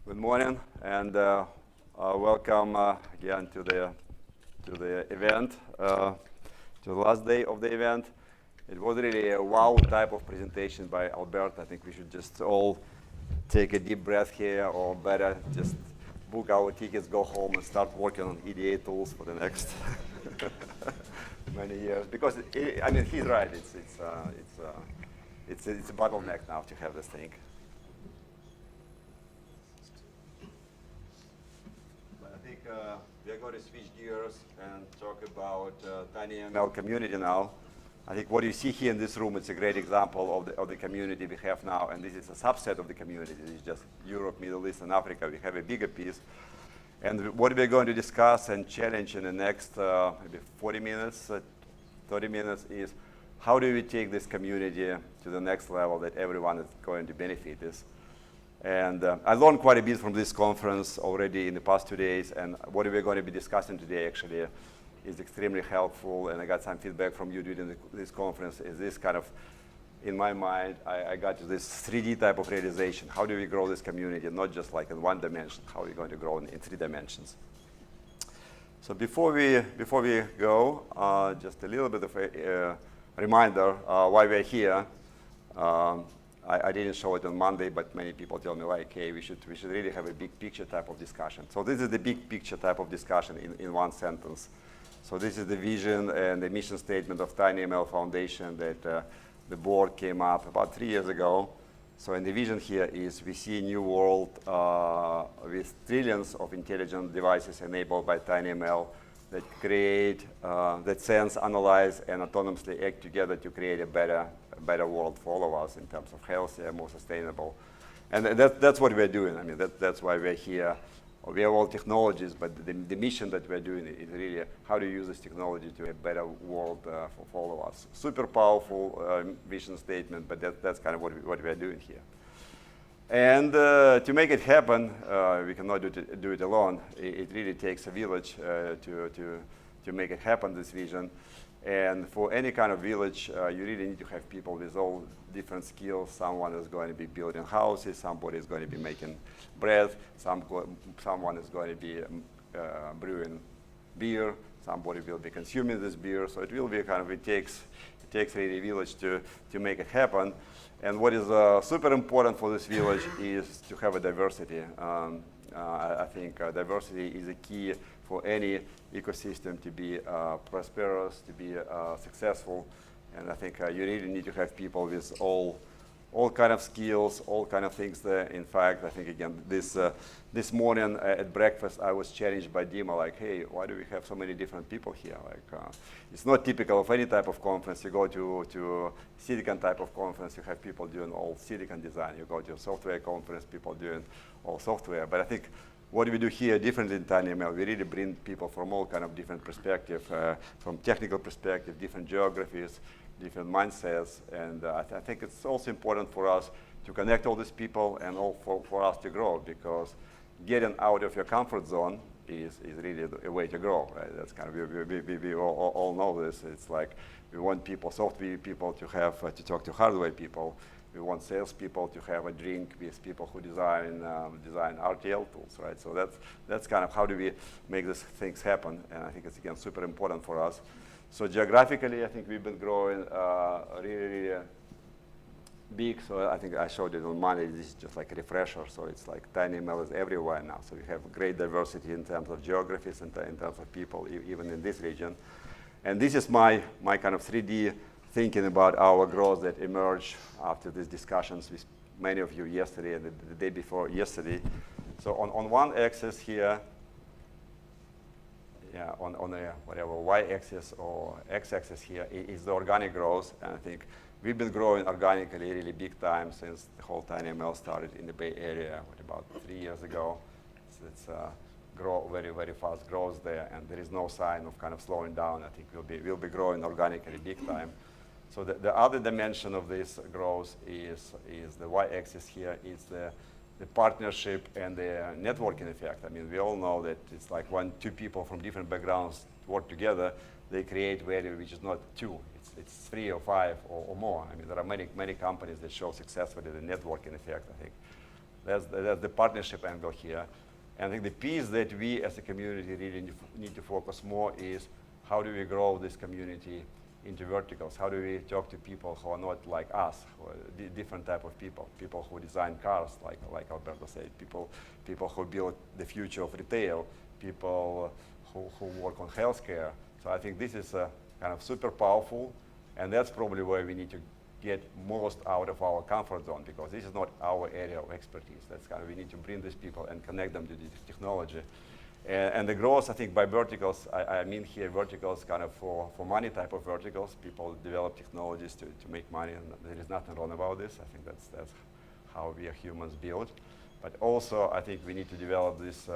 Good morning, and welcome again to the event, to the last day of the event. It was really a wow type of presentation by Albert. I think we should just all take a deep breath here, or better, just book our tickets, go home, and start working on EDA tools for the next many years. Because I mean, he's right. It's a bottleneck now to have this thing. We're going to switch gears and talk about tinyML community now. I think what you see here in this room is a great example of the community we have now, and this is a subset of the community. This is just Europe, Middle East, and Africa. We have a bigger piece. And what we're going to discuss and challenge in the next maybe 40 minutes, 30 minutes is how do we take this community to the next level that everyone is going to benefit is. And I learned quite a bit from this conference already in the past 2 days, and what we're going to be discussing today actually is extremely helpful, and I got some feedback from you during this conference. Is this kind of, in my mind, I got to this 3D type of realization. How do we grow this community, not just like in one dimension, how are we going to grow in 3 dimensions? So before we go, just a little bit of a reminder why we're here. I didn't show it on Monday, but many people tell me, like, hey, we should really have a big picture type of discussion. So this is the big picture type of discussion in one sentence. So this is the vision and the mission statement of tinyML Foundation that the board came up about 3 years ago. So in the vision here is we see a new world with trillions of intelligent devices enabled by tinyML that create, that sense, analyze, and autonomously act together to create a better world for all of us in terms of healthier, more sustainable. And that's what we're doing. I mean, that's why we're here. We have all technologies, but the mission that we're doing is really how to use this technology to a better world for all of us. Super powerful vision statement, but that's kind of what we're doing here. And to make it happen, we cannot do it alone. It really takes a village to make it happen, this vision. And for any kind of village, you really need to have people with all different skills. Someone is going to be building houses, somebody is going to be making bread, someone is going to be brewing beer, somebody will be consuming this beer. So it will be kind of, it takes really a village to make it happen. And what is super important for this village is to have a diversity. I think diversity is a key for any ecosystem to be prosperous, to be successful. And I think you really need to have people with all kind of skills, all kind of things there. In fact, I think, again, this morning at breakfast, I was challenged by Dima, like, hey, why do we have so many different people here? Like, it's not typical of any type of conference. You go to silicon type of conference, you have people doing all silicon design. You go to a software conference, people doing all software. But I think what we do here differently in tinyML, we really bring people from all kind of different perspectives, from technical perspective, different geographies, different mindsets. And I think it's also important for us to connect all these people and for us to grow, because getting out of your comfort zone is really a way to grow, right? That's kind of, we all know this. It's like we want people, software people, to have to talk to hardware people. We want salespeople to have a drink with people who design RTL tools, right? So that's kind of how do we make these things happen, and I think it's, again, super important for us. So geographically, I think we've been growing really big. So I think I showed it on Monday. This is just like a refresher. So it's like tinyML is everywhere now. So we have great diversity in terms of geographies and in terms of people, even in this region. And this is my kind of 3D thinking about our growth that emerged after these discussions with many of you yesterday and the day before yesterday. So on one axis here, on a whatever y-axis or x-axis here is the organic growth, and I think we've been growing organically really big time since the whole tinyML started in the Bay Area, about 3 years ago. So it's grow very, very fast growth there, and there is no sign of kind of slowing down. I think we'll be growing organically big time. So the other dimension of this growth is the y-axis here. Is the partnership and the networking effect. I mean, we all know that it's like when two people from different backgrounds work together, they create value which is not two. It's 3 or 5 or more. I mean, there are many companies that show successfully the networking effect. I think That's the partnership angle here. And I think the piece that we as a community really need to focus more is how do we grow this community into verticals? How do we talk to people who are not like us, who are different type of people who design cars, like Alberto said, people who build the future of retail, people who work on healthcare. So I think this is kind of super powerful, and that's probably where we need to get most out of our comfort zone, because this is not our area of expertise. That's kind of, we need to bring these people and connect them to this technology. And the growth, I think, by verticals, I mean here verticals kind of for money type of verticals. People develop technologies to make money, and there is nothing wrong about this. I think that's how we are humans build. But also, I think we need to develop these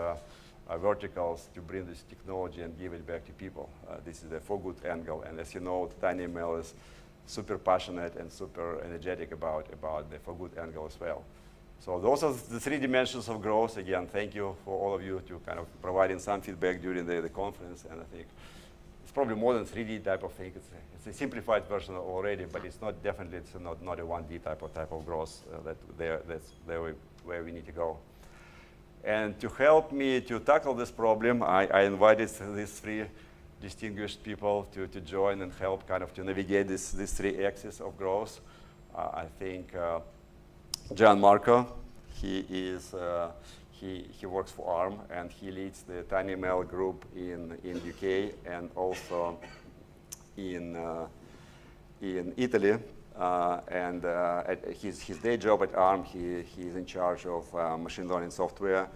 verticals to bring this technology and give it back to people. This is the for good angle. And as you know, tinyML is super passionate and super energetic about the for good angle as well. So those are the 3 dimensions of growth. Again, thank you for all of you to kind of providing some feedback during the conference. And I think it's probably more than 3D type of thing. It's a simplified version already, but it's not definitely, it's not a 1D type of growth. That's where we need to go. And to help me to tackle this problem, I invited these 3 distinguished people to join and help kind of to navigate these 3 axes of growth. I think Gianmarco, he works for ARM, and he leads the tinyML group in UK and also in Italy. And at his day job at ARM, he's in charge of machine learning software.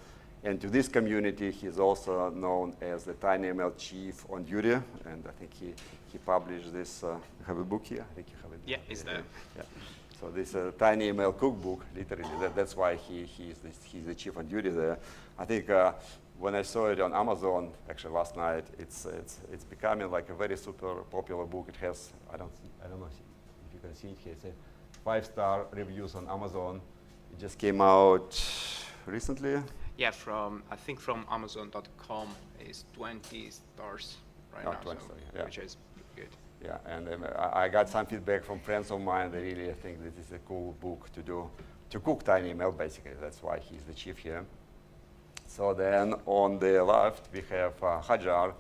And to this community, he's also known as the tinyML chief on duty. And I think he published this. You have a book here? I think you have it. Yeah, it's there. Yeah. So this tinyML cookbook, literally, that's why he's the chief on duty there. I think when I saw it on Amazon, actually last night, it's becoming like a very super popular book. It has, I don't know if you can see it here, it's a 5-star reviews on Amazon. It just came out recently. Yeah, I think from Amazon.com is 20 stars right now, 20 so, stars, yeah. which is good. Yeah, and I got some feedback from friends of mine. They really think this is a cool book to cook tinyML, basically. That's why he's the chief here. So then on the left, we have Hajar.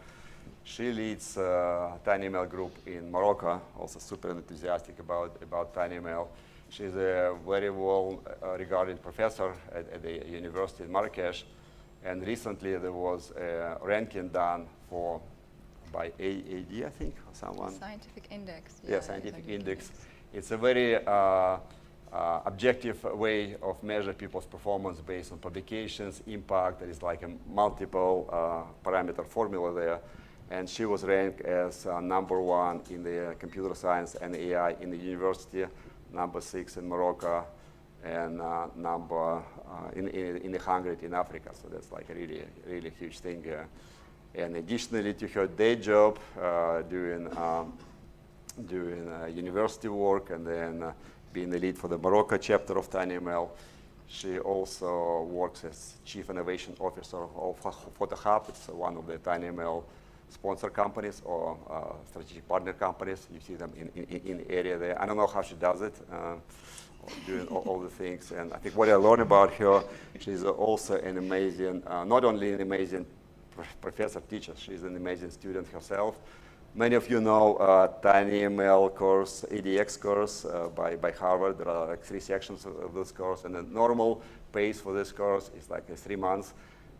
She leads tinyML group in Morocco, also super enthusiastic about tinyML. She's a very well-regarded professor at the university in Marrakesh. And recently there was a ranking done by AAD, I think, or someone. Scientific index. Yeah, scientific index. It's a very objective way of measure people's performance based on publications, impact. There is like a multiple parameter formula there. And she was ranked as #1 in the computer science and AI in the university, #6 in Morocco, and number in the 100 in Africa. So that's like a really huge thing. And additionally to her day job, doing university work and then being the lead for the Morocco chapter of tinyML, she also works as Chief Innovation Officer of PhotoHub. It's one of the tinyML sponsor companies or strategic partner companies. You see them in the area there. I don't know how she does it, doing all the things. And I think what I learned about her, she's also an amazing, not only an amazing professor, teacher, she's an amazing student herself. Many of you know tinyML course, ADX course by Harvard. There are like 3 sections of this course, and the normal pace for this course is like 3 months.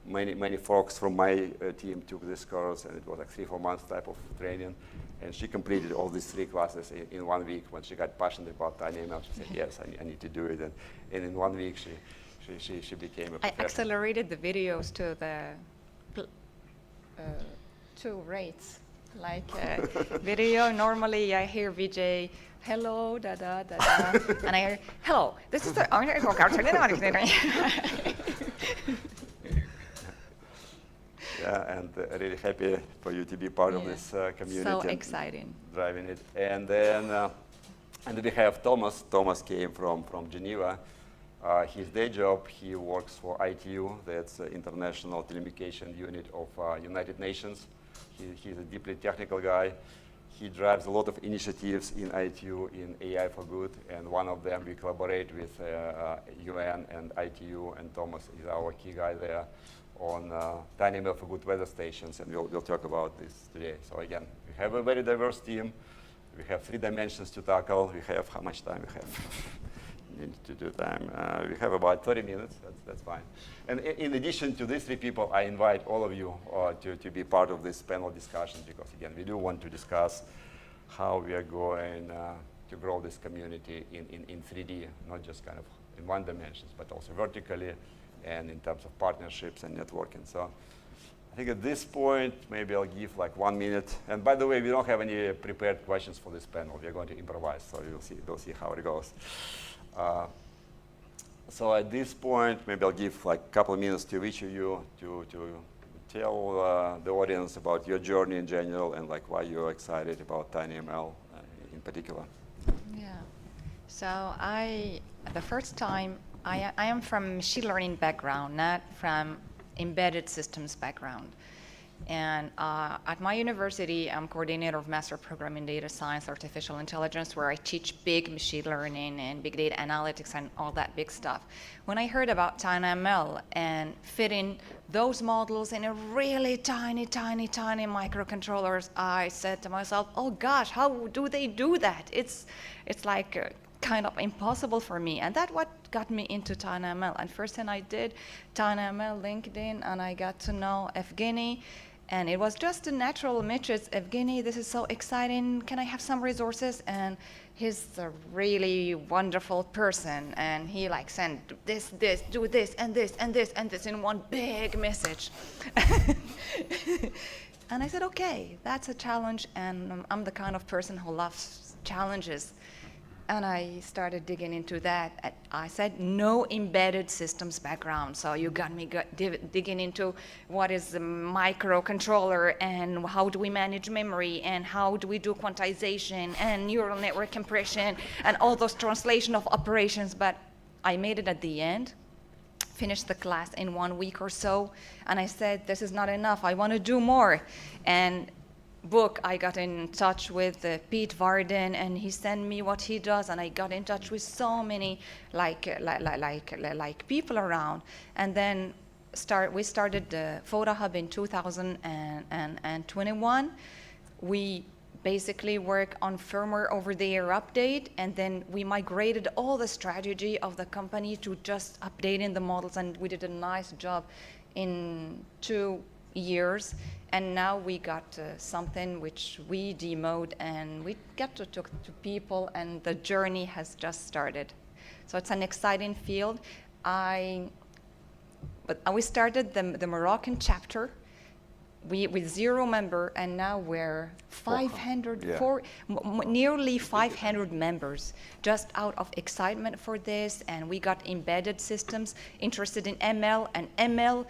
Many folks from my team took this course, and it was like 3-4 months type of training. And she completed all these 3 classes in 1 week. When she got passionate about tinyML, she said, yes, I need to do it. And in 1 week, she became a professor. I accelerated the videos to the 2 rates. Like video, normally I hear Vijay, hello, da da da da, and I hear, hello, this is the Yeah, and really happy for you to be part of this community. So exciting. Driving it. And then we have Thomas. Thomas came from Geneva. His day job, he works for ITU, that's International Telecommunication Unit of United Nations. He's a deeply technical guy. He drives a lot of initiatives in ITU in AI for Good, and one of them we collaborate with UN and ITU, and Thomas is our key guy there on tinyML for Good weather stations, and we'll talk about this today. So again, we have a very diverse team. We have 3 dimensions to tackle. We have, how much time we have? Need to do time. We have about 30 minutes, that's fine. And in addition to these 3 people, I invite all of you to be part of this panel discussion, because again, we do want to discuss how we are going to grow this community in 3D, not just kind of in one dimension, but also vertically and in terms of partnerships and networking. So I think at this point, maybe I'll give like 1 minute. And by the way, we don't have any prepared questions for this panel. We're going to improvise, so we'll see how it goes. So at this point, maybe I'll give like a couple of minutes to each of you to tell the audience about your journey in general and like why you're excited about tinyML in particular. Yeah. So the first time, I am from machine learning background, not from embedded systems background. And at my university, I'm coordinator of master program in data science, artificial intelligence, where I teach big machine learning and big data analytics and all that big stuff. When I heard about tinyML and fitting those models in a really tiny microcontrollers, I said to myself, oh gosh, how do they do that? It's like kind of impossible for me. And that's what got me into tinyML. And first thing I did, tinyML, LinkedIn, and I got to know Evgeny. And it was just a natural matches. Evgeny, this is so exciting. Can I have some resources? And he's a really wonderful person. And he like sent this, do this, and this, and this, and this in one big message. And I said, okay, that's a challenge. And I'm the kind of person who loves challenges. And I started digging into that. I said, no embedded systems background. So you got me digging into what is a microcontroller and how do we manage memory and how do we do quantization and neural network compression and all those translation of operations. But I made it at the end, finished the class in 1 week or so. And I said, this is not enough. I want to do more. And I got in touch with Pete Varden, and he sent me what he does, and I got in touch with so many like people around, and then we started the Photo Hub in 2021. We basically work on firmware over-the-air update, and then we migrated all the strategy of the company to just updating the models, and we did a nice job in 2 years. And now we got something which we demoed, and we get to talk to people, and the journey has just started. So it's an exciting field. We started the Moroccan chapter with 0 member, and now we're 500, Yeah. nearly 500 members, just out of excitement for this. And we got embedded systems interested in ML, and ML,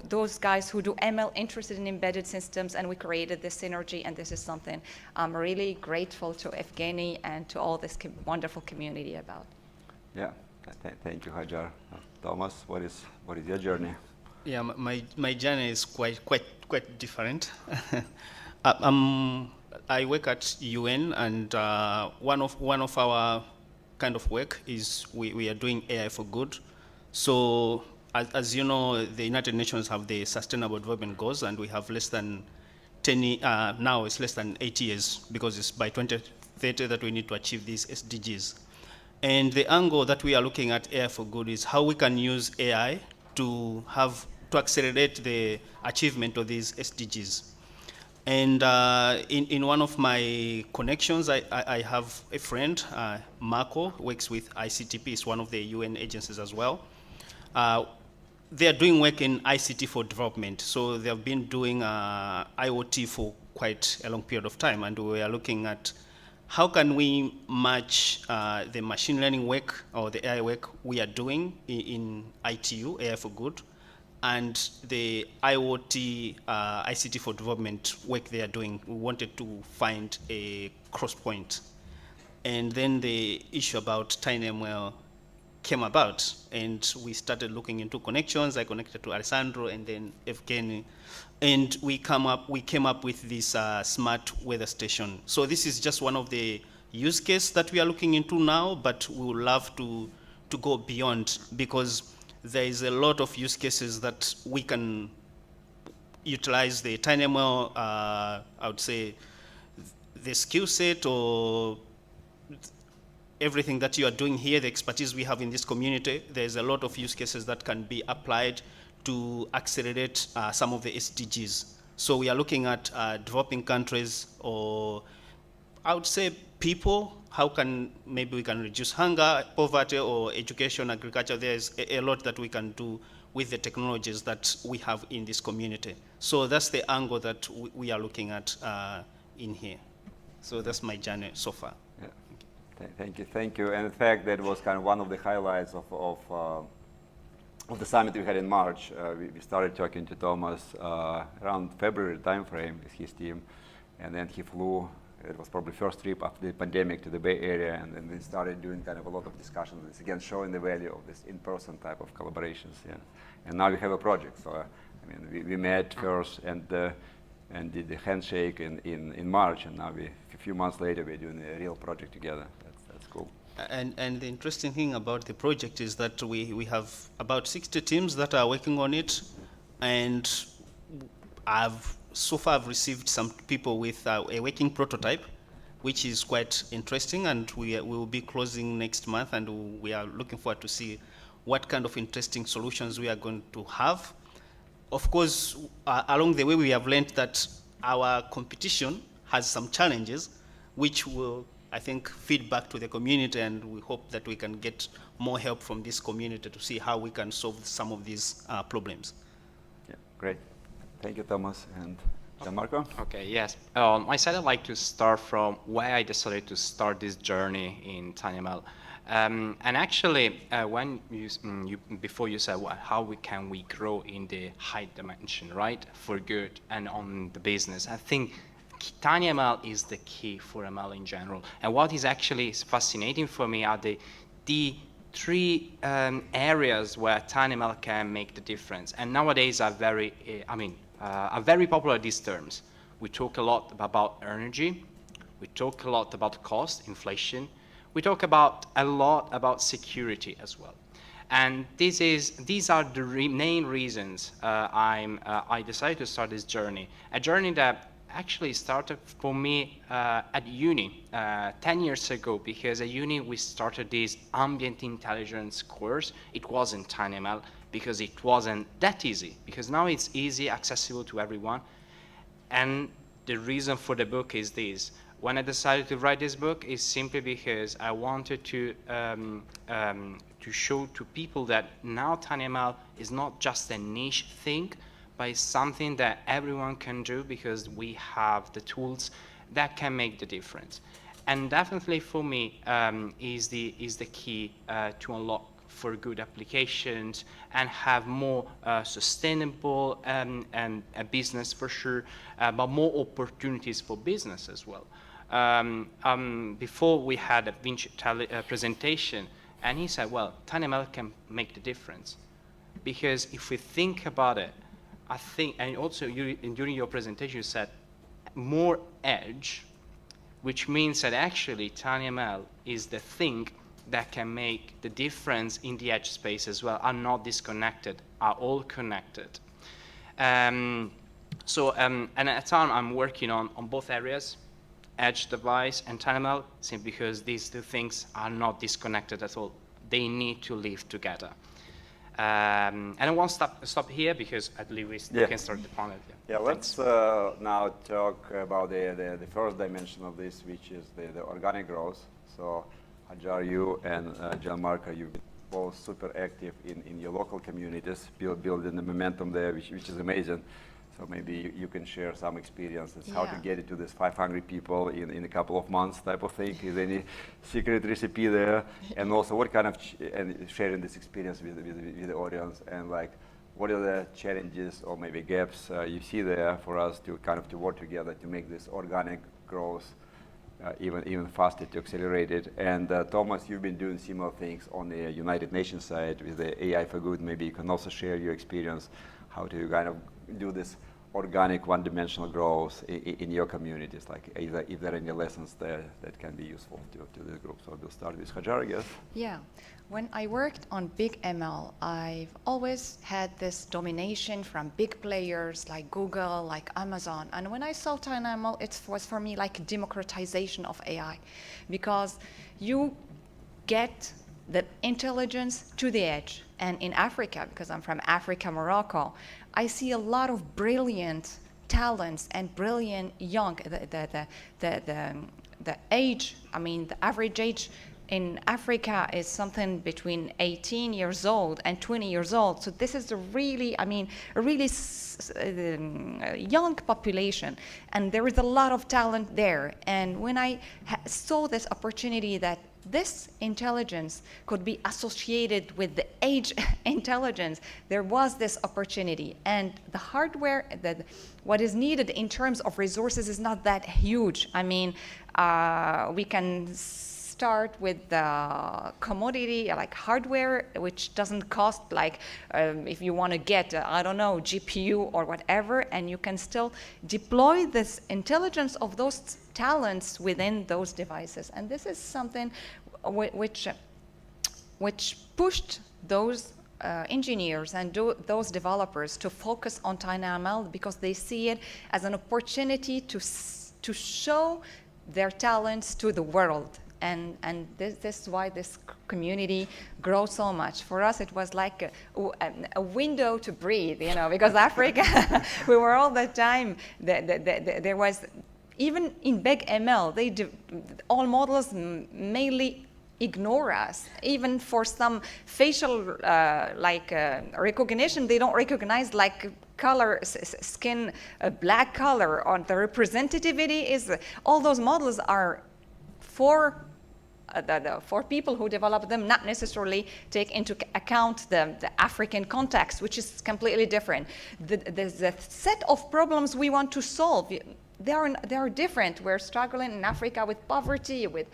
those guys who do ML interested in embedded systems, and we created this synergy, and this is something I'm really grateful to Evgeny and to all this wonderful community about. Yeah, thank you, Hajar. Thomas, what is your journey? Yeah, my journey is quite different. I work at UN, and one of our kind of work is we are doing AI for good. So as you know, the United Nations have the Sustainable Development Goals, and we have less than 10, now it's less than 8 years, because it's by 2030 that we need to achieve these SDGs. And the angle that we are looking at AI for Good is how we can use AI to accelerate the achievement of these SDGs. And in one of my connections, I have a friend, Marco, works with ICTP, it's one of the UN agencies as well. They are doing work in ICT for development. So they have been doing IoT for quite a long period of time, and we are looking at how can we match the machine learning work or the AI work we are doing in ITU, AI for Good, and the IoT, ICT for development work they are doing. We wanted to find a cross point. And then the issue about tinyML came about, and we started looking into connections. I connected to Alessandro and then Evgeny, and we came up with this smart weather station. So this is just one of the use cases that we are looking into now, but we would love to go beyond, because there is a lot of use cases that we can utilize the tinyML, I would say, the skill set or everything that you are doing here, the expertise we have in this community. There's a lot of use cases that can be applied to accelerate some of the SDGs. So we are looking at developing countries, or I would say people, how can maybe we can reduce hunger, poverty, or education, agriculture. There's a lot that we can do with the technologies that we have in this community. So that's the angle that we are looking at in here. So that's my journey so far. Yeah. Thank you. And in fact, that was kind of one of the highlights of the summit we had in March. We started talking to Thomas around February timeframe with his team, and then he flew. It was probably first trip after the pandemic to the Bay Area, and then we started doing kind of a lot of discussions. It's again showing the value of this in-person type of collaborations. Yeah. And now we have a project. So I mean, we met first and did the handshake in March, and now a few months later we're doing a real project together. That's cool. And the interesting thing about the project is that we have about 60 teams that are working on it, and so far I've received some people with a working prototype, which is quite interesting, and we will be closing next month, and we are looking forward to see what kind of interesting solutions we are going to have. Of course, along the way we have learned that our competition has some challenges, which will, I think, feed back to the community, and we hope that we can get more help from this community to see how we can solve some of these problems. Yeah, great. Thank you, Thomas. And Gianmarco? Okay, yes. On my side, I'd like to start from why I decided to start this journey in tinyML. And actually, when before you said, well, how can we grow in the high dimension, right, for good and on the business, I think tinyML is the key for ML in general. And what is actually fascinating for me are the three areas where tinyML can make the difference. And nowadays are very popular, these terms. We talk a lot about energy. We talk a lot about cost, inflation. We talk a lot about security as well. And these are the main reasons I decided to start this journey. A journey that actually started for me at uni 10 years ago, because at uni we started this ambient intelligence course. It wasn't tinyML because it wasn't that easy, because now it's easy, accessible to everyone. And the reason for the book is this. When I decided to write this book is simply because I wanted to show to people that now tinyML is not just a niche thing, but it's something that everyone can do, because we have the tools that can make the difference. And definitely for me is the key to unlock for good applications and have more sustainable and a business for sure, but more opportunities for business as well. Before we had a Vinci presentation, and he said, well, tinyML can make the difference. Because if we think about it, I think, and also during your presentation you said more edge, which means that actually tinyML is the thing that can make the difference in the edge space as well, are not disconnected, are all connected. And at the time I'm working on both areas, edge device and tinyML, simply because these two things are not disconnected at all. They need to live together. And I won't stop here, because I believe we can start the panel. Yeah, let's now talk about the first dimension of this, which is the organic growth. So Hajar, you and Gianmarco, you've been both super active in your local communities, building the momentum there, which is amazing. So maybe you can share some experiences, how to get it to this 500 people in a couple of months type of thing. Is there any secret recipe there? And also what kind of, and sharing this experience with the audience, and like, what are the challenges or maybe gaps you see there for us to kind of to work together to make this organic growth even faster to accelerate it. And Thomas, you've been doing similar things on the United Nations side with the AI for Good. Maybe you can also share your experience, how to kind of do this organic one-dimensional growth in your communities, like if there are any lessons there that can be useful to the group. So we'll start with Hajar, I guess. Yeah. When I worked on big ML, I've always had this domination from big players like Google, like Amazon. And when I saw tinyML, it was for me like democratization of AI, because you get the intelligence to the edge. And in Africa, because I'm from Africa, Morocco, I see a lot of brilliant talents and brilliant young, the age, I mean, the average age in Africa is something between 18 years old and 20 years old. So this is a really, I mean, a really young population. And there is a lot of talent there. And when I saw this opportunity that this intelligence could be associated with the age intelligence, there was this opportunity. And the hardware, what is needed in terms of resources is not that huge. I mean, we can start with the commodity like hardware, which doesn't cost like if you want to get I don't know, GPU or whatever, and you can still deploy this intelligence of those talents within those devices. And this is something which pushed those engineers and those developers to focus on tinyML, because they see it as an opportunity to show their talents to the world. And this is why this community grows so much. For us, it was like a window to breathe, you know, because Africa, we were all the time, there was, even in big ML, all models mainly ignore us. Even for some facial recognition, they don't recognize like color, skin, black color, or the representativity is, all those models are for people who develop them, not necessarily take into account the African context, which is completely different. The set of problems we want to solve, they are different. We're struggling in Africa with poverty, with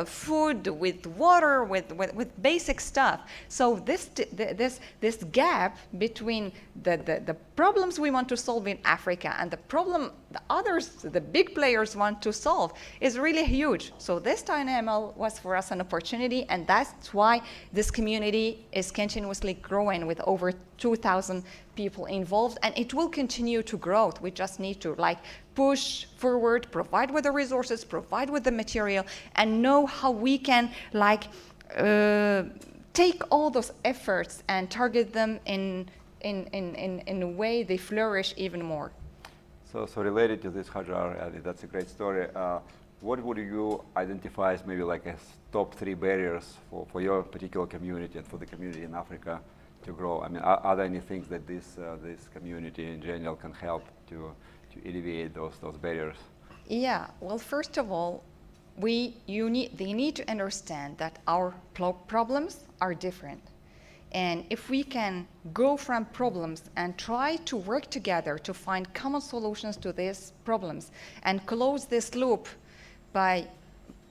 food, with water, with basic stuff. So this gap between the problems we want to solve in Africa and the problem the others, the big players, want to solve is really huge. So this tinyML was for us an opportunity, and that's why this community is continuously growing with over 2,000 people involved, and it will continue to grow. We just need to like push forward, provide with the resources, provide with the material, and know how we can like take all those efforts and target them in a way they flourish even more. So related to this, Hajar, that's a great story. What would you identify as maybe like as top 3 barriers for your particular community and for the community in Africa to grow? I mean, are there any things that this community in general can help to alleviate those barriers? Yeah. Well, first of all, they need to understand that our problems are different. And if we can go from problems and try to work together to find common solutions to these problems and close this loop by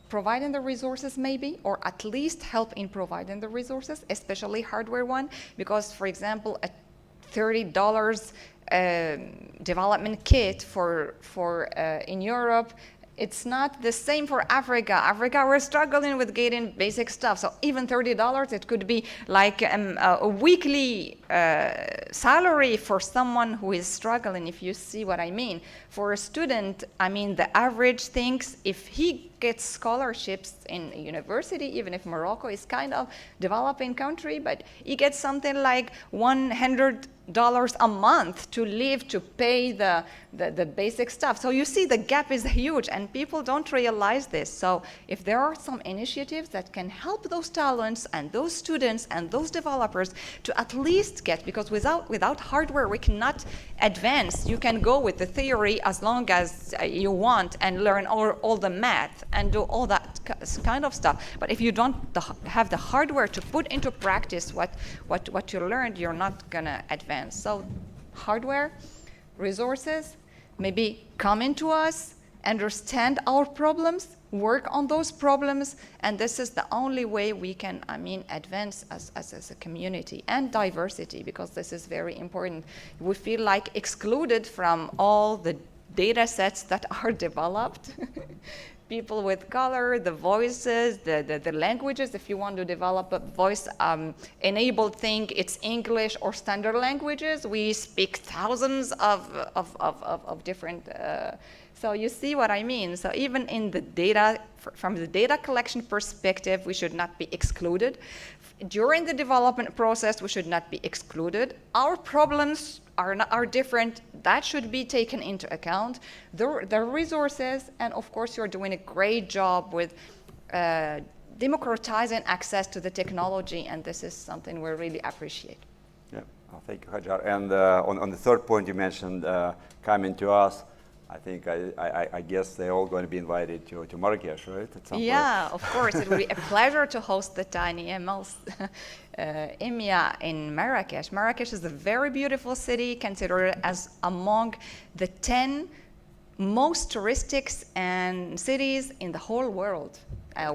providing the resources maybe, or at least help in providing the resources, especially hardware one, because for example, a $30 development kit in Europe, it's not the same for Africa. Africa, we're struggling with getting basic stuff. So even $30, it could be like a weekly salary for someone who is struggling, if you see what I mean. For a student, I mean, the average thinks if he gets scholarships in university, even if Morocco is kind of developing country, but he gets something like $100 a month to live, to pay the basic stuff. So you see the gap is huge, and people don't realize this. So if there are some initiatives that can help those talents and those students and those developers to at least get, because without hardware we cannot advance. You can go with the theory as long as you want and learn all the math and do all that kind of stuff. But if you don't have the hardware to put into practice what you learned, you're not gonna advance. So hardware, resources, maybe come into us, understand our problems, work on those problems, and this is the only way we can, advance as a community, and diversity, because this is very important. We feel like excluded from all the data sets that are developed. People with color, the voices, the languages. If you want to develop a voice-enabled thing, it's English or standard languages. We speak thousands of different. So you see what I mean. So even in the data, from the data collection perspective, we should not be excluded. During the development process, we should not be excluded. Our problems are different. That should be taken into account. The resources, and of course, you're doing a great job with democratizing access to the technology, and this is something we really appreciate. Yeah, thank you, Hajar. And on the third point you mentioned, coming to us, I think I guess they're all going to be invited to Marrakesh, right? At some Yeah, point. of course. It will be a pleasure to host the tinyML EMEA in Marrakesh. Marrakesh is a very beautiful city, considered as among the 10 most touristic and cities in the whole world,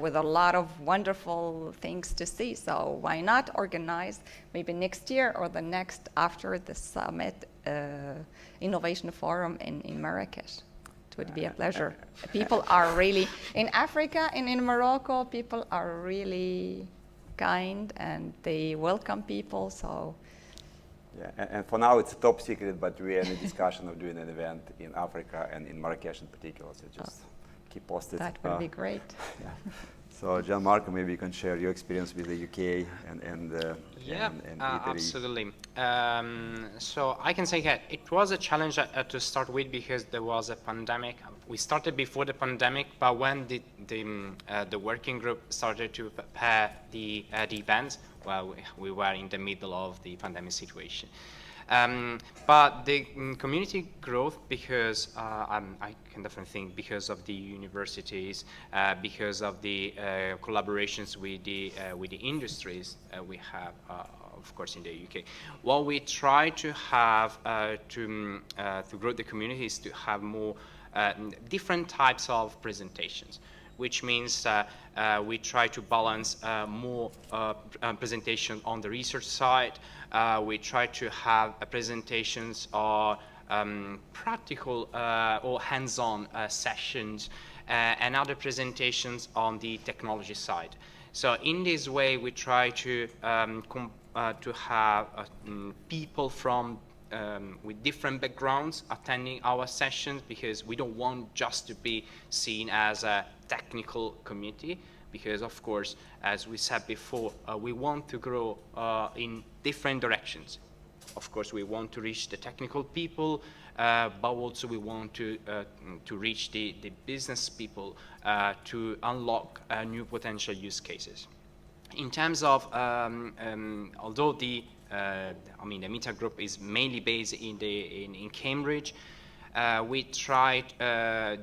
with a lot of wonderful things to see. So why not organize maybe next year or the next after the summit innovation forum in Marrakesh? It would be a pleasure. People are really, in Africa and in Morocco, people are really kind and they welcome people. So Yeah, and for now it's a top secret, but we are in a discussion of doing an event in Africa and in Marrakesh in particular, so just keep posted. that would be great. Yeah. So Gianmarco, maybe you can share your experience with the UK and Yeah, and Italy. absolutely. So I can say that it was a challenge to start with because there was a pandemic. We started before the pandemic, but when the working group started to prepare the event, well, we were in the middle of the pandemic situation. But the community growth, because I can definitely think because of the universities, because of the collaborations with the industries we have, of course, in the UK. What we try to have to grow the community is to have more different types of presentations, which means we try to balance more presentation on the research side. We try to have presentations or practical or hands-on sessions and other presentations on the technology side. So in this way, we try to have people from with different backgrounds attending our sessions, because we don't want just to be seen as a technical community, because of course, as we said before, we want to grow in different directions. Of course, we want to reach the technical people, but also we want to reach the business people to unlock new potential use cases. In terms of, although the Meta Group is mainly based in Cambridge, we tried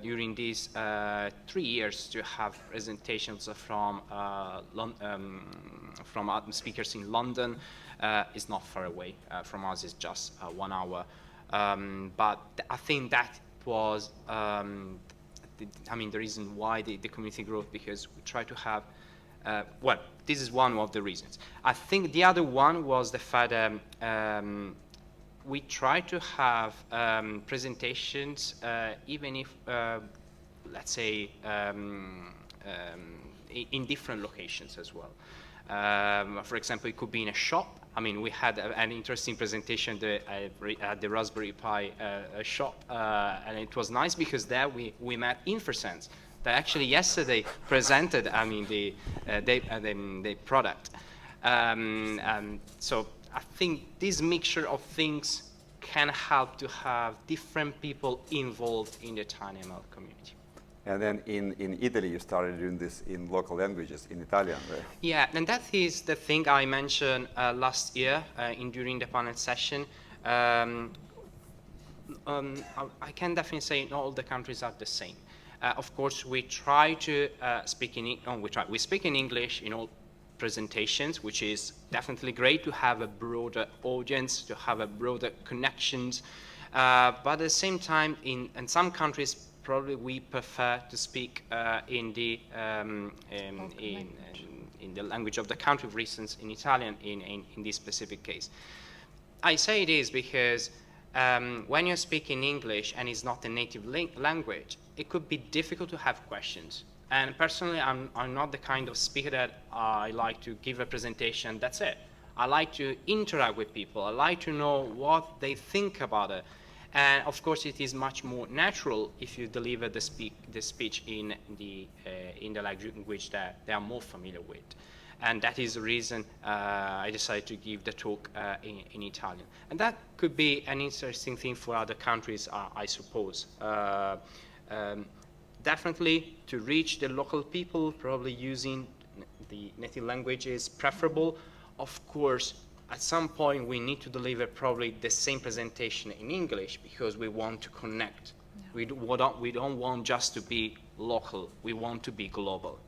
during these 3 years to have presentations from speakers in London. It's not far away from us; it's just 1 hour. But I think that was the reason why the community grew, because we try to have. Well, this is one of the reasons. I think the other one was the fact that we try to have presentations, even if, let's say, in different locations as well. For example, it could be in a shop. I mean, we had an interesting presentation at the Raspberry Pi shop, and it was nice because there we met InfoSense, that actually yesterday presented, the product. So I think this mixture of things can help to have different people involved in the tinyML community. And then in Italy, you started doing this in local languages, in Italian, right? Yeah, and that is the thing I mentioned last year during the panel session. I can definitely say not all the countries are the same. Of course, we try to speak in we speak in English in all presentations, which is definitely great to have a broader audience, to have a broader connections. But at the same time, in some countries, probably we prefer to speak in the language of the country, for instance, in Italian in this specific case. I say it is because when you speak in English and it's not a native language, it could be difficult to have questions. And personally, I'm not the kind of speaker that I like to give a presentation, that's it. I like to interact with people. I like to know what they think about it. And of course, it is much more natural if you deliver the speech in the language that they are more familiar with. And that is the reason I decided to give the talk in Italian. And that could be an interesting thing for other countries, I suppose. Definitely, to reach the local people, probably using the native language is preferable. Of course, at some point, we need to deliver probably the same presentation in English because we want to connect. Yeah. We don't want just to be local. We want to be global.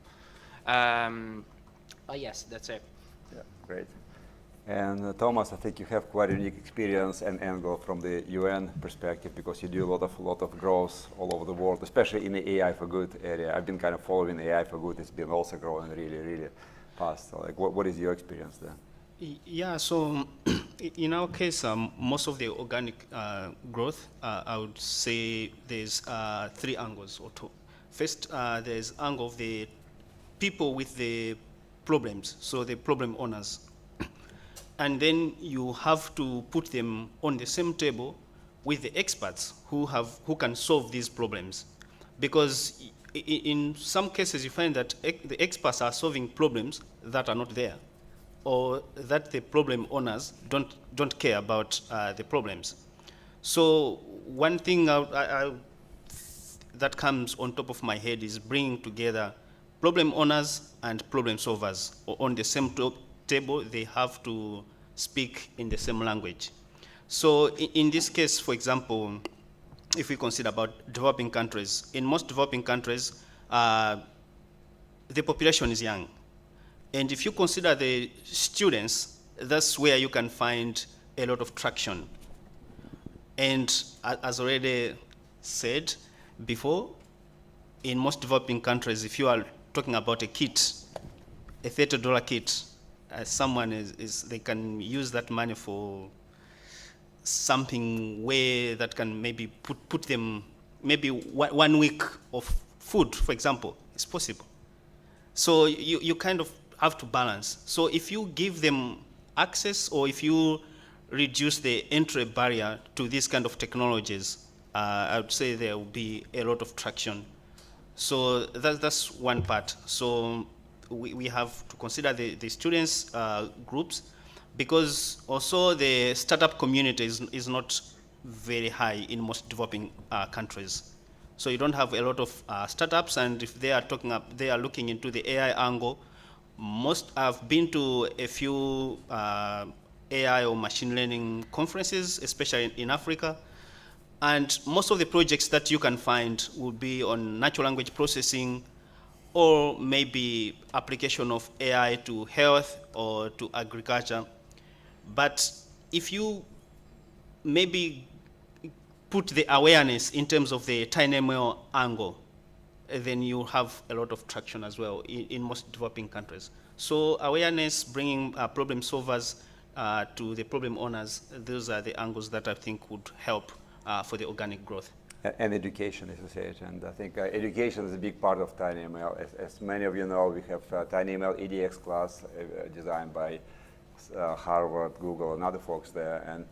Yes, that's it. Yeah, great. And Thomas, I think you have quite a unique experience and angle from the UN perspective because you do a lot of growth all over the world, especially in the AI for good area. I've been kind of following AI for good. It's been also growing really fast. So, like, what is your experience there? Yeah, so in our case, most of the organic growth, I would say there's 3 angles or 2. First, there's angle of the people with the problems, so the problem owners. And then you have to put them on the same table with the experts who can solve these problems. Because in some cases you find that the experts are solving problems that are not there, or that the problem owners don't care about the problems. So one thing that comes on top of my head is bringing together problem owners and problem solvers on the same table. They have to speak in the same language. So in this case, for example, if we consider about developing countries, in most developing countries, the population is young. And if you consider the students, that's where you can find a lot of traction. And as already said before, in most developing countries, if you are talking about a kit, a $30 kit, someone they can use that money for something where that can maybe put them, maybe 1 week of food, for example, is possible. So you kind of have to balance. So if you give them access, or if you reduce the entry barrier to these kind of technologies, I would say there will be a lot of traction. So that's one part. So we have to consider the students groups, because also the startup community is not very high in most developing countries. So you don't have a lot of startups, and if they are looking into the AI angle, I've been to a few AI or machine learning conferences, especially in Africa, and most of the projects that you can find will be on natural language processing, or maybe application of AI to health or to agriculture. But if you maybe put the awareness in terms of the tinyML angle, then you have a lot of traction as well in most developing countries. So awareness, bringing problem solvers to the problem owners, those are the angles that I think would help for the organic growth. And education, as you said, and I think education is a big part of tinyML. As many of you know, we have tinyML EDX class designed by Harvard, Google, and other folks there. And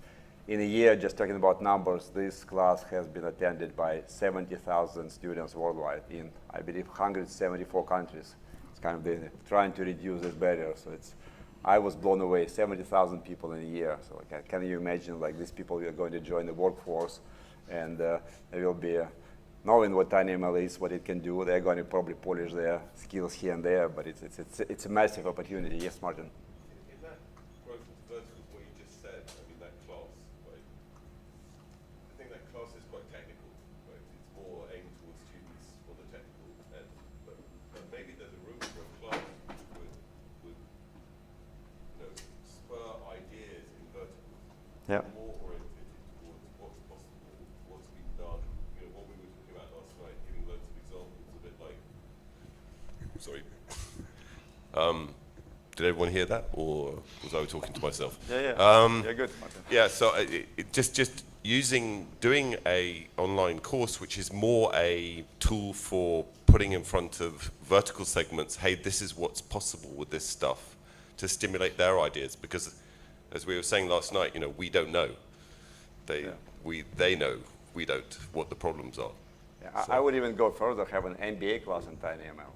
in a year, just talking about numbers, this class has been attended by 70,000 students worldwide in, I believe, 174 countries. It's kind of trying to reduce this barrier. So I was blown away, 70,000 people in a year. So can you imagine, like, these people are going to join the workforce, and they will be knowing what tinyML is, what it can do. They're going to probably polish their skills here and there, but it's a massive opportunity. Yes, Martin? In that growth into verticals, what you just said, I mean, that class, right? I think that class is quite technical, right? It's more aimed towards students on the technical end, but maybe there's a room for a class would spur ideas in verticals. Yeah. More oriented towards what's possible, what's been done, what we were talking about last night, sorry. Did everyone hear that, or was I talking to myself? Yeah. Yeah, good, Martin. Yeah, so just doing a online course, which is more a tool for putting in front of vertical segments, hey, this is what's possible with this stuff, to stimulate their ideas, because as we were saying last night, we don't know. They know, we don't, what the problems are. Yeah, I would even go further, have an MBA class in tinyML.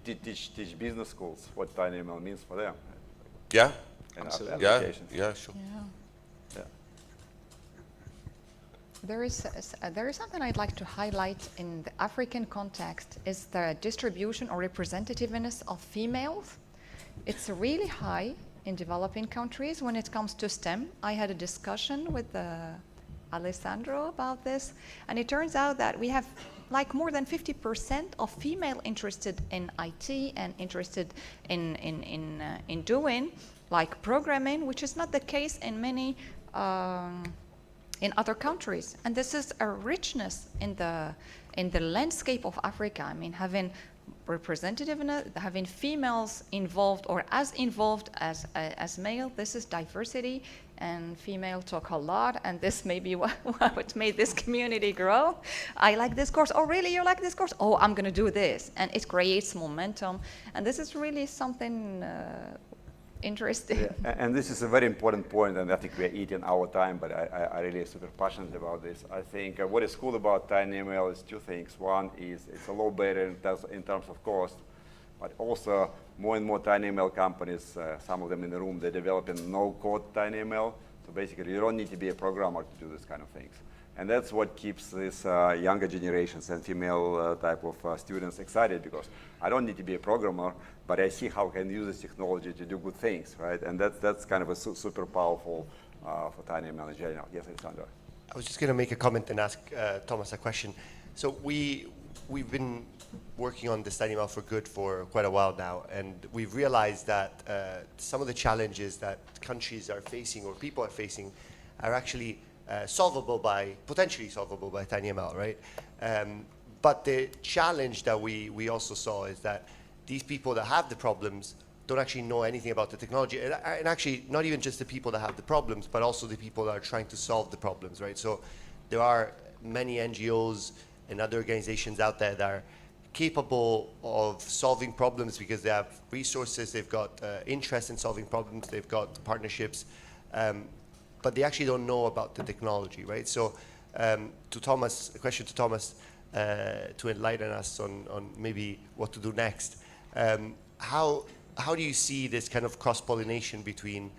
Teach business schools what tinyML means for them. Yeah? And Absolutely. Yeah, applications. yeah, sure. Yeah. Yeah. There is something I'd like to highlight in the African context is the distribution or representativeness of females. It's really high in developing countries when it comes to STEM. I had a discussion with Alessandro about this, and it turns out that we have like more than 50% of female interested in IT and interested in doing like programming, which is not the case in many in other countries. And this is a richness in the landscape of Africa. I mean, having representativeness, having females involved or as involved as male, this is diversity, and female talk a lot, and this may be what made this community grow. I like this course. Oh, really? You like this course? Oh, I'm going to do this. And it creates momentum, and this is really something interesting. Yeah, and this is a very important point, and I think we're eating our time, but I really super passionate about this. I think what is cool about tinyML is two things. One is it's a low barrier in terms of cost, but also more and more tinyML companies, some of them in the room, they're developing no-code tinyML. So basically, you don't need to be a programmer to do this kind of things. And that's what keeps this younger generations and female type of students excited, because I don't need to be a programmer, but I see how I can use this technology to do good things, right? And that's kind of a super powerful for tinyML in general. Yes, Alessandro. I was just going to make a comment and ask Thomas a question. So we've been working on this tinyML for good for quite a while now, and we've realized that some of the challenges that countries are facing or people are facing are actually potentially solvable by tinyML, right? But the challenge that we also saw is that these people that have the problems don't actually know anything about the technology, and actually not even just the people that have the problems, but also the people that are trying to solve the problems, right? So there are many NGOs and other organizations out there that are capable of solving problems because they have resources, they've got interest in solving problems, they've got partnerships, but they actually don't know about the technology, right? So to Thomas, a question to Thomas, to enlighten us on maybe what to do next. How do you see this kind of cross-pollination between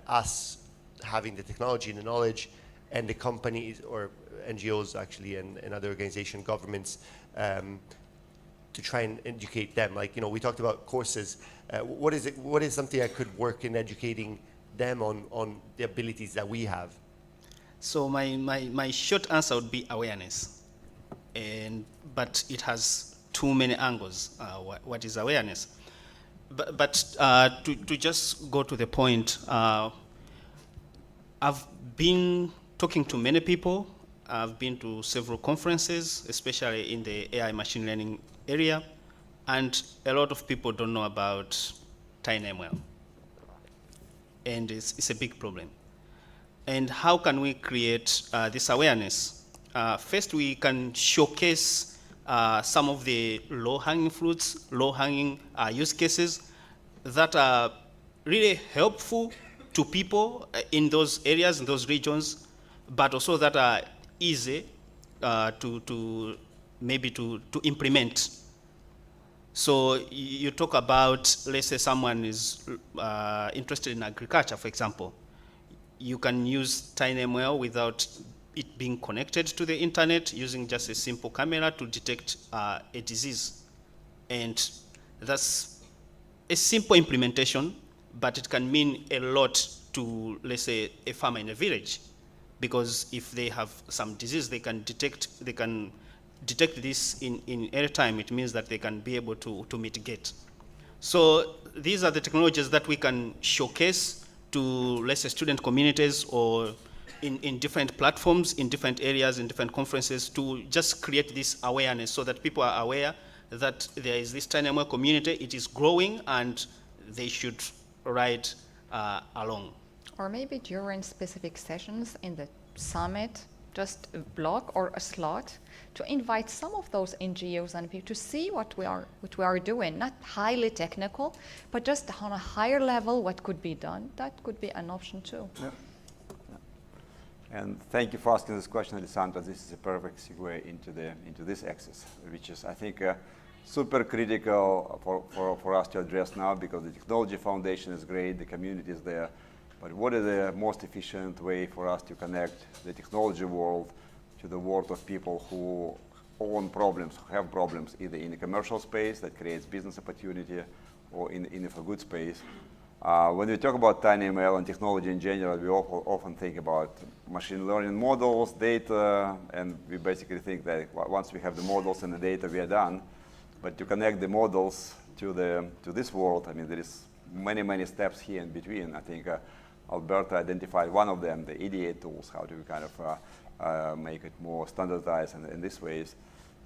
us having the technology and the knowledge and the companies or NGOs actually and other organizations, governments, to try and educate them? Like, we talked about courses. What is something that could work in educating them on the abilities that we have? So my short answer would be awareness, but it has too many angles. What is awareness? But to just go to the point, I've been talking to many people. I've been to several conferences, especially in the AI machine learning area, and a lot of people don't know about tinyML. And it's a big problem. And how can we create this awareness? First, we can showcase some of the low-hanging fruits, low-hanging use cases that are really helpful to people in those areas, in those regions, but also that are easy to implement. So you talk about, let's say someone is interested in agriculture, for example. You can use tinyML without it being connected to the internet, using just a simple camera to detect a disease. And that's a simple implementation, but it can mean a lot to, let's say, a farmer in a village, because if they have some disease, they can detect this in air time. It means that they can be able to mitigate. So these are the technologies that we can showcase to, let's say, student communities or in different platforms, in different areas, in different conferences, to just create this awareness so that people are aware that there is this tinyML community, it is growing, and they should ride along. Or maybe during specific sessions in the summit, just a block or a slot to invite some of those NGOs and people to see what we are doing, not highly technical, but just on a higher level what could be done. That could be an option too. Yeah. Yeah. And thank you for asking this question, Alessandra. This is a perfect segue into this axis, which is, I think, super critical for us to address now, because the technology foundation is great, the community is there, but what is the most efficient way for us to connect the technology world to the world of people who own problems, who have problems, either in the commercial space that creates business opportunity, or in the for good space. When we talk about tinyML and technology in general, we often think about machine learning models, data, and we basically think that once we have the models and the data, we are done. But to connect the models to this world, I mean, there is many steps here in between. I think Alberto identified one of them, the EDA tools, how to kind of make it more standardized in these ways.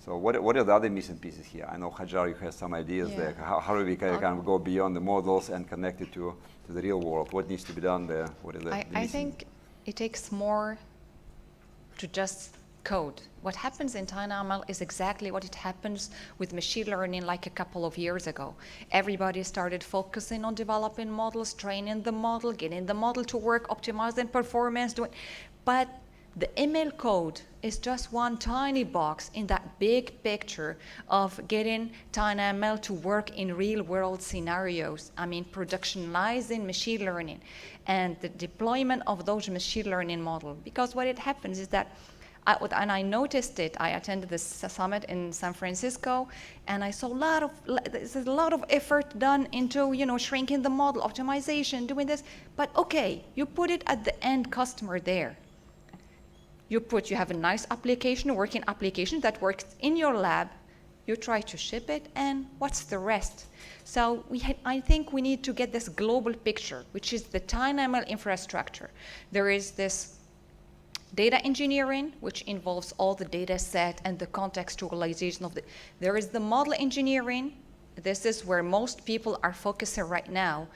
So what are the other missing pieces here? I know Hajar, you have some ideas there. How do we kind of go beyond the models and connect it to the real world? What needs to be done there? What are the I think it takes more to just code. What happens in tinyML is exactly what it happens with machine learning like a couple of years ago. Everybody started focusing on developing models, training the model, getting the model to work, optimizing performance, but the ML code is just one tiny box in that big picture of getting tinyML to work in real-world scenarios. I mean, productionizing machine learning and the deployment of those machine learning models. Because what it happens is that, and I noticed it, I attended this summit in San Francisco, and I saw there's a lot of effort done into, shrinking the model, optimization, doing this. But okay, you put it at the end customer there. You have a nice application, a working application that works in your lab. You try to ship it, and what's the rest? So I think we need to get this global picture, which is the tinyML infrastructure. There is this data engineering, which involves all the data set and the contextualization of there is the model engineering. This is where most people are focusing right now.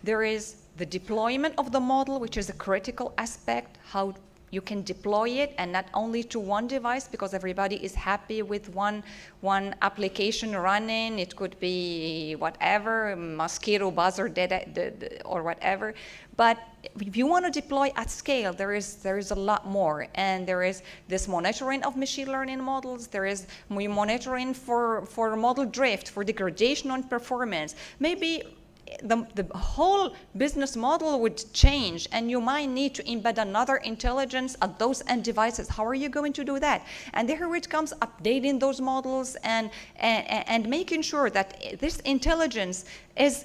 There is the deployment of the model, which is a critical aspect, how you can deploy it, and not only to one device, because everybody is happy with one application running. It could be whatever, mosquito buzzer data or whatever. But if you want to deploy at scale, there is a lot more, and there is this monitoring of machine learning models. There is monitoring for model drift, for degradation on performance. Maybe the whole business model would change, and you might need to embed another intelligence at those end devices. How are you going to do that? And there it comes, updating those models and making sure that this intelligence is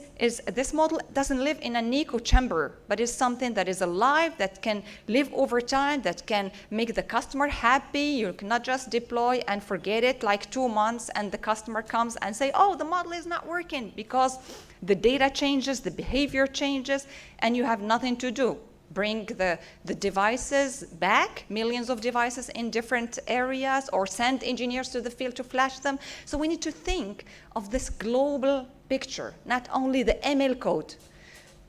this model doesn't live in an echo chamber, but is something that is alive, that can live over time, that can make the customer happy. You cannot just deploy and forget it like 2 months, and the customer comes and say, oh, the model is not working, because the data changes, the behavior changes, and you have nothing to do. Bring the devices back, millions of devices in different areas, or send engineers to the field to flash them. So we need to think of this global picture, not only the ML code,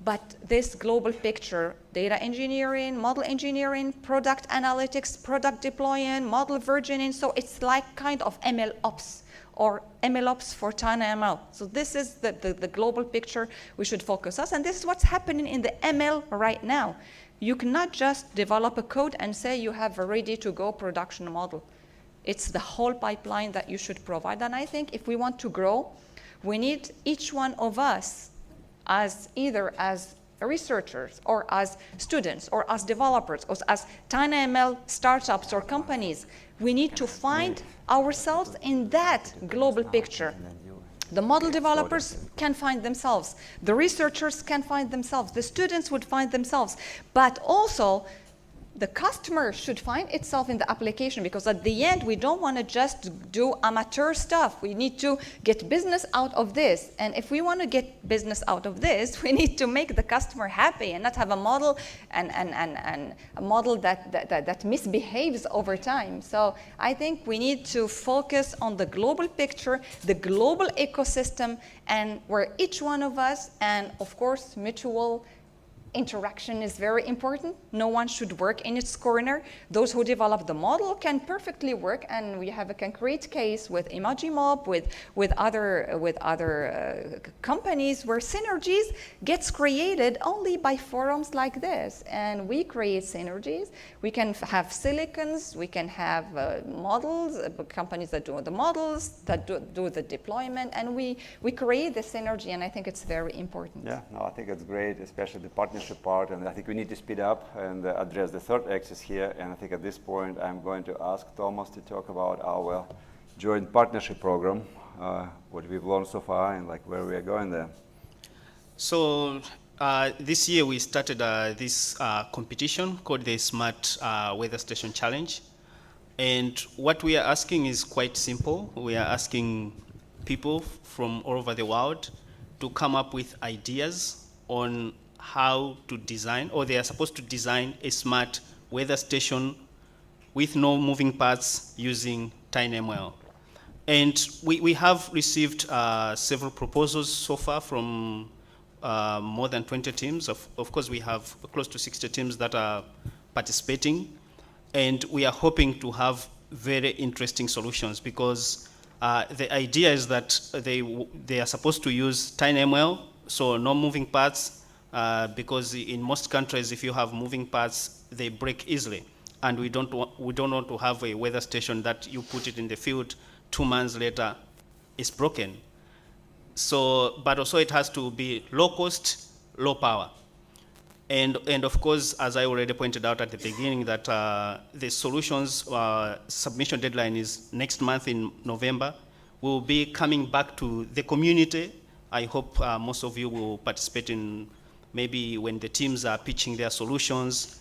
but this global picture: data engineering, model engineering, product analytics, product deploying, model versioning. So it's like kind of ML ops, or MLOps for tinyML. So this is the global picture we should focus on, and this is what's happening in the ML right now. You cannot just develop a code and say you have a ready-to-go production model. It's the whole pipeline that you should provide, and I think if we want to grow, we need each one of us, either as researchers, or as students, or as developers, or as tinyML startups or companies. We need to find ourselves in that global picture. The model developers can find themselves. The researchers can find themselves. The students would find themselves. But also, the customer should find itself in the application, because at the end, we don't want to just do amateur stuff. We need to get business out of this. And if we want to get business out of this, we need to make the customer happy and not have a model and a model that misbehaves over time. So I think we need to focus on the global picture, the global ecosystem, and where each one of us, and of course, mutual interaction is very important. No one should work in its corner. Those who develop the model can perfectly work, and we have a concrete case with Imagimob, with other companies where synergies gets created only by forums like this. And we create synergies. We can have silicons, we can have models, companies that do the models, that do the deployment, and we create the synergy, and I think it's very important. Yeah, no, I think it's great, especially the partnership part, and I think we need to speed up and address the third axis here. And I think at this point, I'm going to ask Thomas to talk about our joint partnership program, what we've learned so far, and like where we are going there. So this year we started this competition called the Smart Weather Station Challenge. And what we are asking is quite simple. We are asking people from all over the world to come up with ideas on how to design, or they are supposed to design a smart weather station with no moving parts using tinyML. And we have received several proposals so far from more than 20 teams. Of course, we have close to 60 teams that are participating. And we are hoping to have very interesting solutions, because the idea is that they are supposed to use tinyML, so no moving parts, because in most countries, if you have moving parts, they break easily. And we don't want to have a weather station that you put it in the field, 2 months later, it's broken. So, but also it has to be low cost, low power. And of course, as I already pointed out at the beginning, that the solutions submission deadline is next month in November. We'll be coming back to the community. I hope most of you will participate in maybe when the teams are pitching their solutions.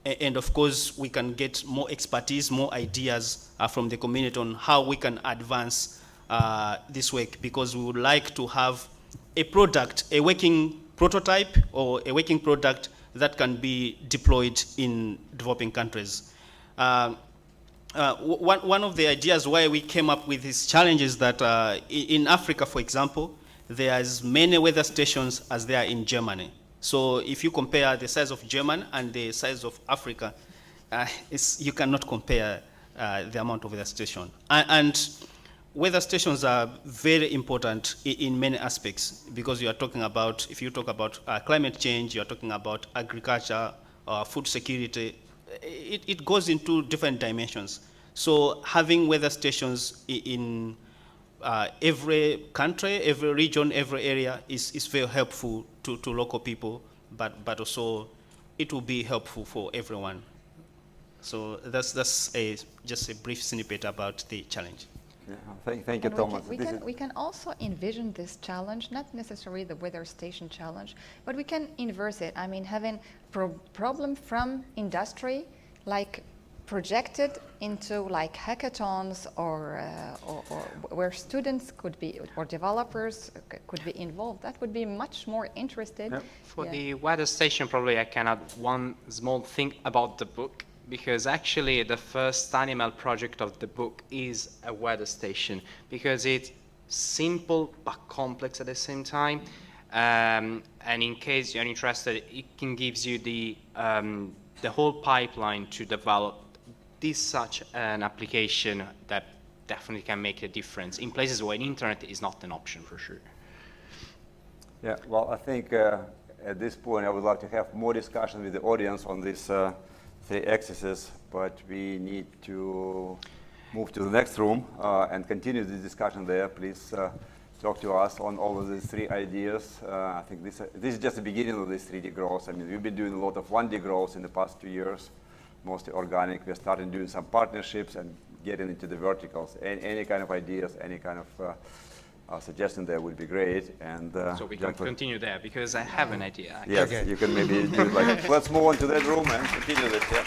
And of course, we can get more expertise, more ideas from the community on how we can advance this work, because we would like to have a product, a working prototype or a working product that can be deployed in developing countries. One of the ideas why we came up with this challenge is that in Africa, for example, there are as many weather stations as there are in Germany. So if you compare the size of Germany and the size of Africa, you cannot compare the amount of weather stations. And weather stations are very important in many aspects, because you are talking about, if you talk about climate change, you are talking about agriculture, food security, it goes into different dimensions. So having weather stations in every country, every region, every area is very helpful to local people, but also it will be helpful for everyone. So that's just a brief snippet about the challenge. Yeah, thank you, Thomas. We can also envision this challenge, not necessarily the weather station challenge, but we can inverse it. I mean, having problem from industry, like projected into like hackathons or where students could be, or developers could be involved. That would be much more interested. Yep. For the weather station, probably I can add one small thing about the book, because actually the first tinyML project of the book is a weather station, because it's simple but complex at the same time. And in case you're interested, it can gives you the whole pipeline to develop such an application that definitely can make a difference in places where internet is not an option, for sure. Yeah, well, I think at this point I would like to have more discussion with the audience on these 3 axes, but we need to move to the next room and continue the discussion there. Please talk to us on all of these 3 ideas. I think this is just the beginning of this 3D growth. I mean, we've been doing a lot of 1D growth in the past 2 years, mostly organic. We're starting doing some partnerships and getting into the verticals. Any kind of ideas, any kind of suggestion there would be great. And So we can continue there because I have an idea. yes, Okay. you can maybe do like, let's move on to that room and continue this. Yeah.